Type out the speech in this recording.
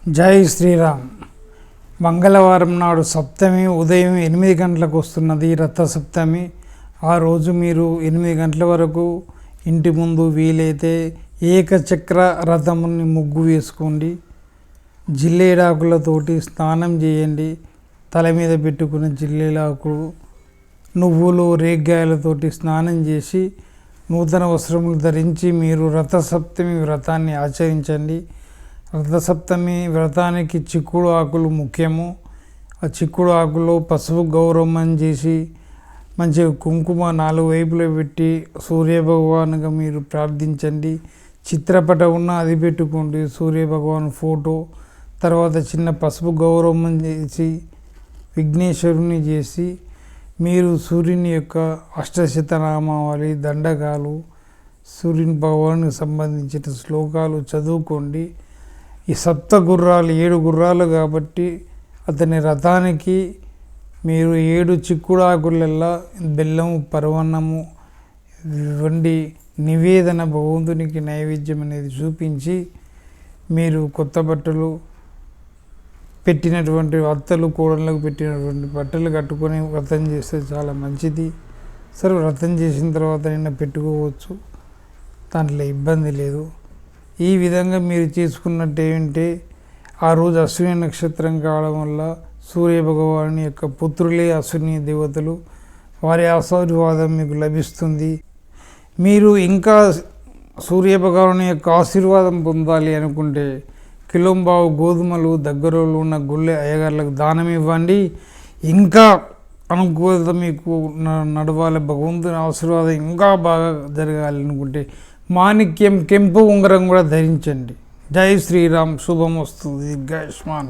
జై శ్రీరామ్. మంగళవారం నాడు సప్తమి ఉదయం 8 గంటలకు వస్తున్నది రథసప్తమి. ఆ రోజు మీరు 8 గంటల వరకు ఇంటి ముందు వీలైతే ఏకచక్ర రథముని ముగ్గు వేసుకోండి. జిల్లేడాకులతోటి స్నానం చేయండి. తల మీద పెట్టుకున్న జిల్లేడాకు, నువ్వులు, రేగ్గాయలతోటి స్నానం చేసి నూతన వస్త్రములు ధరించి మీరు రథసప్తమి వ్రతాన్ని ఆచరించండి. రథసప్తమి వ్రతానికి చిక్కుడు ఆకులు ముఖ్యము. ఆ చిక్కుడు ఆకులో పసుపు గౌరవం చేసి మంచిగా కుంకుమ 4 వైపులో పెట్టి సూర్యభగవానుగా మీరు ప్రార్థించండి. చిత్రపటం ఉన్న అది పెట్టుకోండి, సూర్యభగవాన్ ఫోటో. తర్వాత చిన్న పసుపు గౌరవం చేసి విఘ్నేశ్వరుని చేసి మీరు సూర్యుని యొక్క అష్టశతనామావళి, దండకాలు, సూర్యుని భగవానికి సంబంధించిన శ్లోకాలు చదువుకోండి. ఈ 7 గుర్రాలు కాబట్టి అతని రథానికి మీరు 7 చిక్కుడాకులల్లా బెల్లము, పరవన్నము వండి నివేదన భగవంతునికి నైవేద్యం అనేది చూపించి మీరు కొత్త బట్టలు పెట్టినటువంటి అత్తలు, కోడళ్ళకు పెట్టినటువంటి బట్టలు కట్టుకొని వ్రతం చేస్తే చాలా మంచిది. సరే, వ్రతం చేసిన తర్వాత నిన్న పెట్టుకోవచ్చు, దాంట్లో ఇబ్బంది లేదు. ఈ విధంగా మీరు చేసుకున్నట్టు ఏంటంటే ఆ రోజు అశ్విని నక్షత్రం కావడం వల్ల సూర్యభగవాని యొక్క పుత్రులే అశ్విని దేవతలు, వారి ఆశీర్వాదం మీకు లభిస్తుంది. మీరు ఇంకా సూర్యభగవాని యొక్క ఆశీర్వాదం పొందాలి అనుకుంటే కిలోంబావు గోధుమలు దగ్గరలో ఉన్న గుళ్ళె అయ్యగారులకు దానం ఇవ్వండి. ఇంకా అనుకూలత మీకు నడవాలి, భగవంతుని ఆశీర్వాదం ఇంకా బాగా జరగాలి అనుకుంటే మాణిక్యం, కెంపు ఉంగరం కూడా ధరించండి. జై శ్రీరామ్. శుభం వస్తుంది. దీర్ఘాయుష్మాన్.